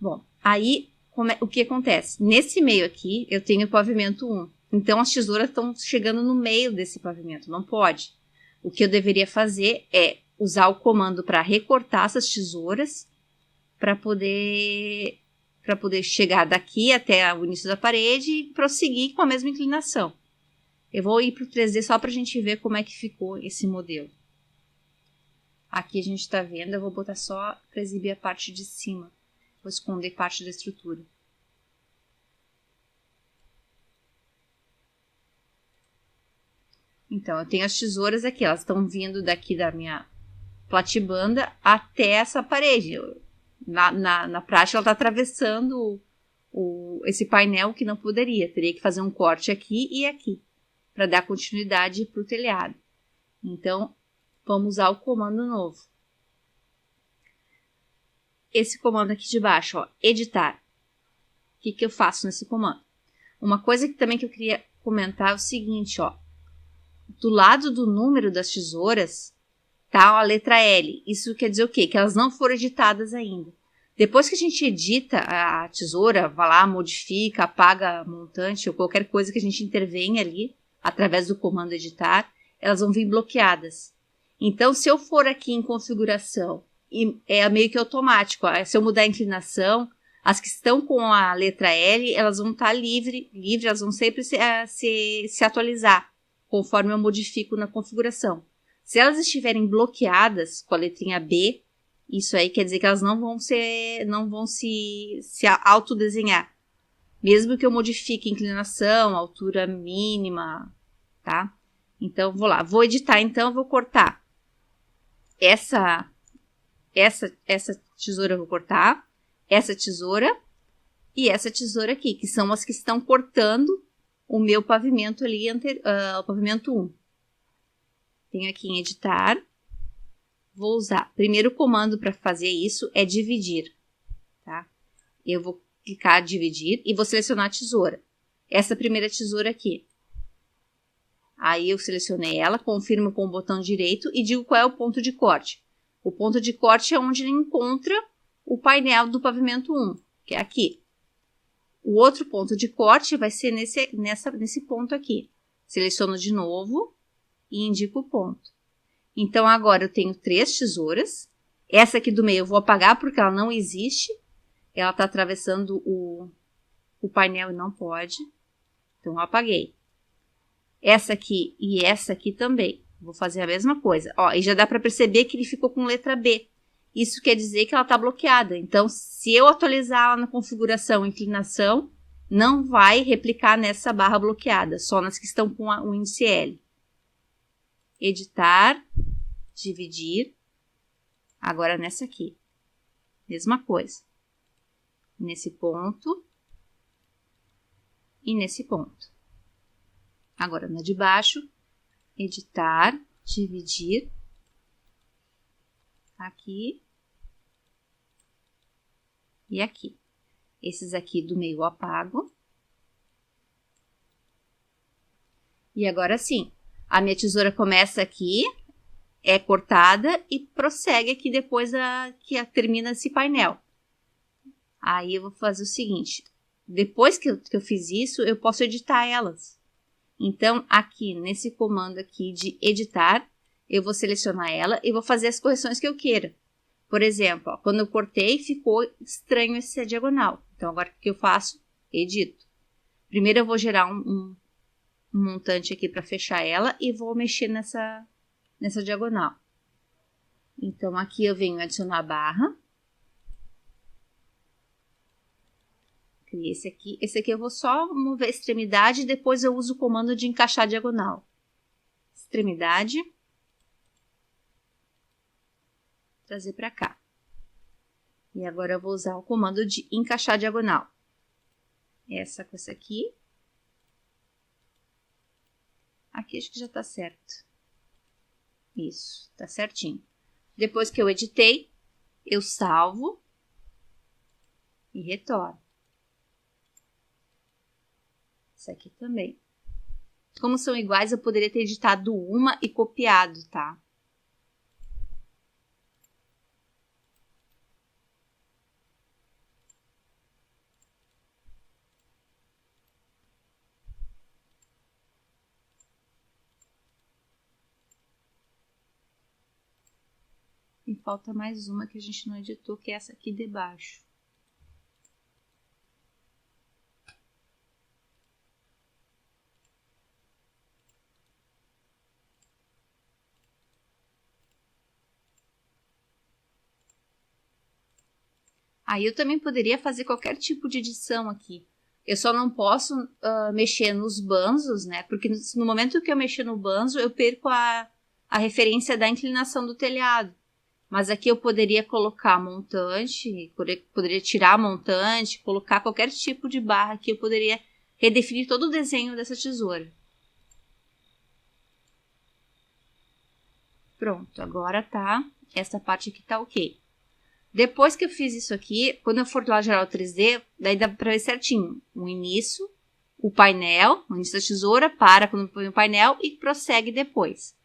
Bom, aí o que acontece? Nesse meio aqui, eu tenho o pavimento 1. Então, as tesouras estão chegando no meio desse pavimento. Não pode. O que eu deveria fazer é usar o comando para recortar essas tesouras para poder chegar daqui até o início da parede e prosseguir com a mesma inclinação. Eu vou ir para o 3D só para a gente ver como é que ficou esse modelo. Aqui a gente está vendo, eu vou botar só para exibir a parte de cima. Vou esconder parte da estrutura. Então, eu tenho as tesouras aqui, elas estão vindo daqui da minha platibanda até essa parede. Na prática, ela está atravessando esse painel que não poderia. Teria que fazer um corte aqui e aqui, para dar continuidade para o telhado. Então, vamos usar o comando novo. Esse comando aqui de baixo, ó, editar. O que eu faço nesse comando? Uma coisa que também que eu queria comentar é o seguinte, ó. Do lado do número das tesouras, tá a letra L. Isso quer dizer o quê? Que elas não foram editadas ainda. Depois que a gente edita a tesoura, vai lá, modifica, apaga montante ou qualquer coisa que a gente intervenha ali, através do comando editar, elas vão vir bloqueadas. Então, se eu for aqui em configuração, é meio que automático. Ó, se eu mudar a inclinação, as que estão com a letra L, elas vão estar livre, elas vão sempre se atualizar, conforme eu modifico na configuração. Se elas estiverem bloqueadas com a letrinha B, isso aí quer dizer que elas não vão se autodesenhar. Mesmo que eu modifique a inclinação, a altura mínima, tá? Então, vou lá. Vou editar, então, vou cortar. Essa tesoura eu vou cortar. Essa tesoura e essa tesoura aqui, que são as que estão cortando o meu pavimento ali, o pavimento 1. Tenho aqui em editar. Vou usar. Primeiro comando para fazer isso é dividir, tá? Eu vou clicar em dividir e vou selecionar a tesoura. Essa primeira tesoura aqui. Aí eu selecionei ela, confirmo com o botão direito e digo qual é o ponto de corte. O ponto de corte é onde ele encontra o painel do pavimento 1, que é aqui. O outro ponto de corte vai ser nesse ponto aqui. Seleciono de novo e indico o ponto. Então, agora eu tenho 3 tesouras. Essa aqui do meio eu vou apagar porque ela não existe. Ela está atravessando o painel e não pode. Então, eu apaguei. Essa aqui e essa aqui também. Vou fazer a mesma coisa. Ó, e já dá para perceber que ele ficou com letra B. Isso quer dizer que ela está bloqueada. Então, se eu atualizar ela na configuração inclinação, não vai replicar nessa barra bloqueada, só nas que estão com o índice L. Editar, dividir. Agora nessa aqui. Mesma coisa. Nesse ponto e nesse ponto. Agora na de baixo, editar, dividir. Aqui e aqui. Esses aqui do meio eu apago. E agora sim, a minha tesoura começa aqui, é cortada e prossegue aqui depois que termina esse painel. Aí eu vou fazer o seguinte, depois que eu fiz isso, eu posso editar elas. Então, aqui nesse comando aqui de editar, eu vou selecionar ela e vou fazer as correções que eu queira. Por exemplo, ó, quando eu cortei, ficou estranho essa diagonal. Então, agora o que eu faço? Edito. Primeiro eu vou gerar um montante aqui para fechar ela e vou mexer nessa diagonal. Então, aqui eu venho adicionar a barra. Criei esse aqui. Esse aqui eu vou só mover a extremidade e depois eu uso o comando de encaixar diagonal. Extremidade. Trazer para cá. E agora eu vou usar o comando de encaixar diagonal. Essa com essa aqui. Aqui acho que já está certo. Isso, está certinho. Depois que eu editei, eu salvo e retorno. Essa aqui também. Como são iguais, eu poderia ter editado uma e copiado, tá? E falta mais uma que a gente não editou, que é essa aqui de baixo. Aí eu também poderia fazer qualquer tipo de edição aqui. Eu só não posso mexer nos banzos, né? Porque no momento que eu mexer no banzo, eu perco a referência da inclinação do telhado. Mas aqui eu poderia colocar montante, poderia tirar montante, colocar qualquer tipo de barra aqui. Eu poderia redefinir todo o desenho dessa tesoura. Pronto, agora tá. Essa parte aqui tá ok. Depois que eu fiz isso aqui, quando eu for lá gerar o 3D, daí dá pra ver certinho o início, o painel, o início da tesoura, para quando põe o painel e prossegue depois.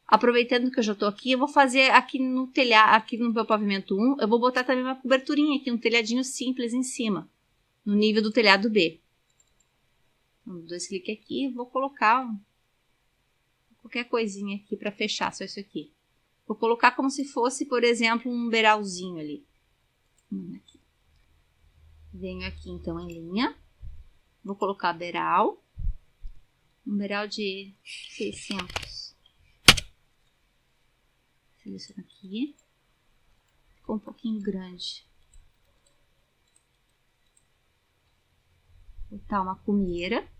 Aproveitando que eu já tô aqui, eu vou fazer aqui no telhado, aqui no meu pavimento 1, eu vou botar também uma coberturinha aqui, um telhadinho simples em cima, no nível do telhado B. Então, 2 cliques aqui, vou colocar qualquer coisinha aqui para fechar, só isso aqui. Vou colocar como se fosse, por exemplo, um beiralzinho ali. Aqui. Venho aqui, então, em linha. Vou colocar beiral. Um beiral de 600. Seleciono aqui. Ficou um pouquinho grande. Vou botar uma cumeira.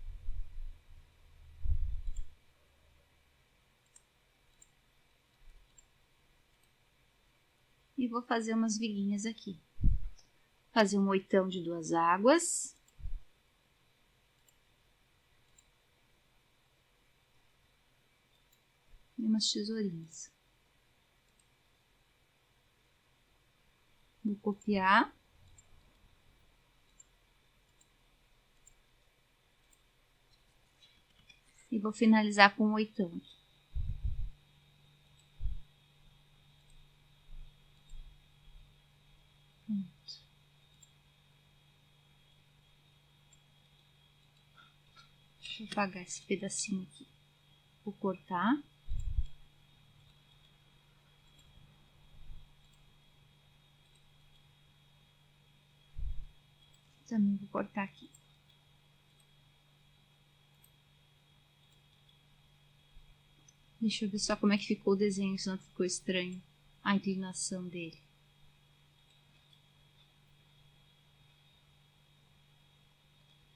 E vou fazer umas viguinhas aqui. Fazer um 8 de 2 águas. E umas tesourinhas. Vou copiar. E vou finalizar com um 8 aqui. Pronto. Deixa eu apagar esse pedacinho aqui. Vou cortar. Também vou cortar aqui. Deixa eu ver só como é que ficou o desenho, se não ficou estranho a inclinação dele.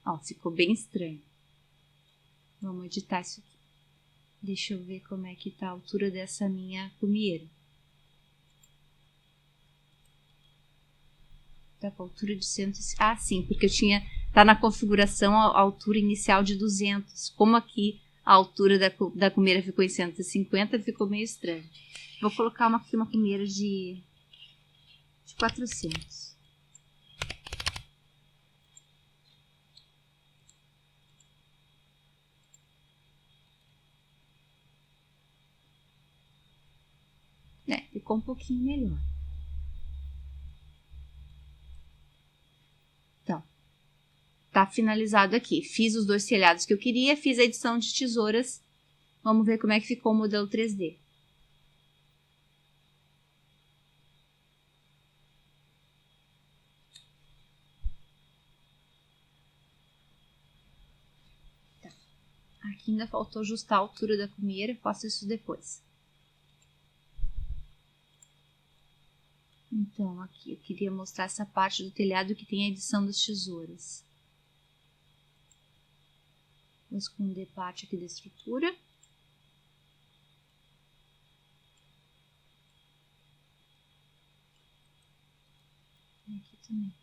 Ó, ficou bem estranho. Vamos editar isso aqui. Deixa eu ver como é que tá a altura dessa minha cumieira. Tá com a altura de 100. Ah, sim, porque eu tinha... Tá na configuração a altura inicial de 200. Como aqui a altura da cumieira ficou em 150, ficou meio estranho. Vou colocar aqui uma cumieira de 400. Ficou um pouquinho melhor. Então, tá finalizado aqui. Fiz os 2 telhados que eu queria, fiz a edição de tesouras. Vamos ver como é que ficou o modelo 3D. Tá. Aqui ainda faltou ajustar a altura da cumieira, faço isso depois. Então, aqui eu queria mostrar essa parte do telhado que tem a edição das tesouras. Vou esconder parte aqui da estrutura. E aqui também.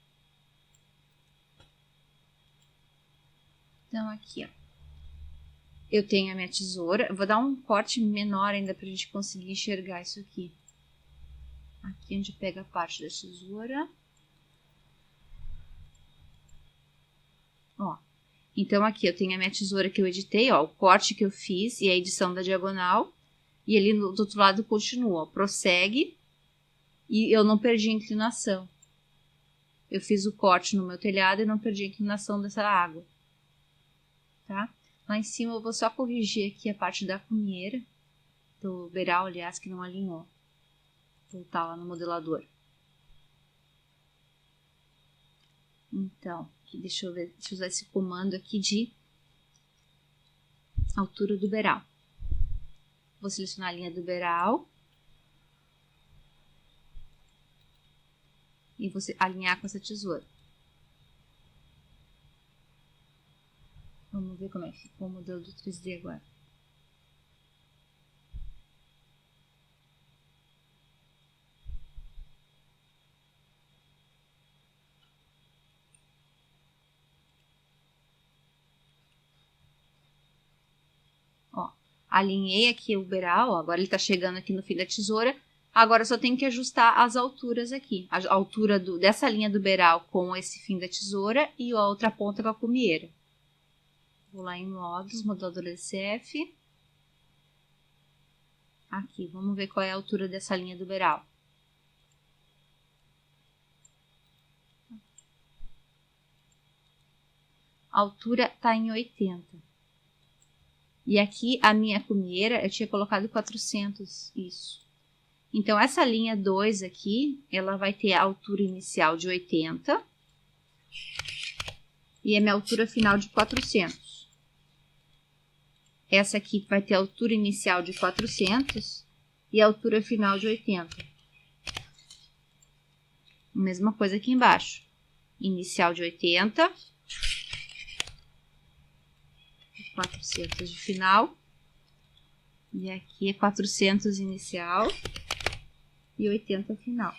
Então, aqui, ó. Eu tenho a minha tesoura. Eu vou dar um corte menor ainda pra gente conseguir enxergar isso aqui. Aqui onde pega a parte da tesoura. Ó. Então, aqui eu tenho a minha tesoura que eu editei, ó. O corte que eu fiz e a edição da diagonal. E ali do outro lado continua, ó. Prossegue. E eu não perdi a inclinação. Eu fiz o corte no meu telhado e não perdi a inclinação dessa água. Tá? Lá em cima eu vou só corrigir aqui a parte da cumieira. Do beiral, aliás, que não alinhou. voltar lá no modelador. Então, aqui, deixa eu ver, deixa eu usar esse comando aqui de altura do beiral. Vou selecionar a linha do beiral e vou alinhar com essa tesoura. Vamos ver como é que ficou o modelo do 3D agora. Ó, alinhei aqui o beiral, ó, agora ele está chegando aqui no fim da tesoura. Agora só tenho que ajustar as alturas aqui. A altura dessa linha do beiral com esse fim da tesoura e a outra ponta com a cumieira. Vou lá em modos, modelador DCF. Aqui, vamos ver qual é a altura dessa linha do beiral. A altura está em 80. E aqui a minha cumieira, eu tinha colocado 400, isso. Então, essa linha 2 aqui, ela vai ter a altura inicial de 80 e a minha altura final de 400. Essa aqui vai ter a altura inicial de 400 e a altura final de 80. Mesma coisa aqui embaixo. Inicial de 80, 400 de final. E aqui é 400 inicial e 80 final.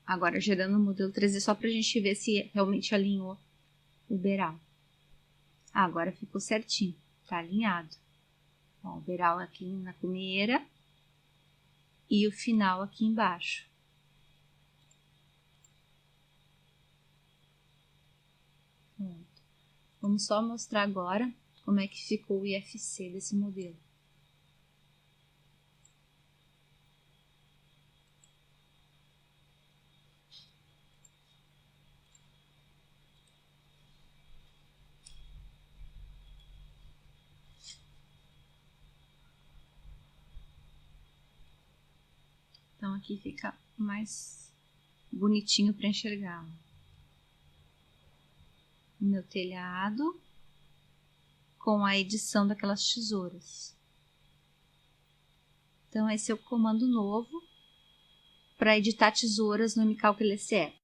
Agora, gerando o modelo 3D só para a gente ver se realmente alinhou o beiral. Agora ficou certinho, tá alinhado. Ó, o beiral aqui na cumieira e o final aqui embaixo. Pronto. Vamos só mostrar agora como é que ficou o IFC desse modelo. Então, aqui fica mais bonitinho para enxergar. O meu telhado com a edição daquelas tesouras. Então, esse é o comando novo para editar tesouras no MCalc LCE.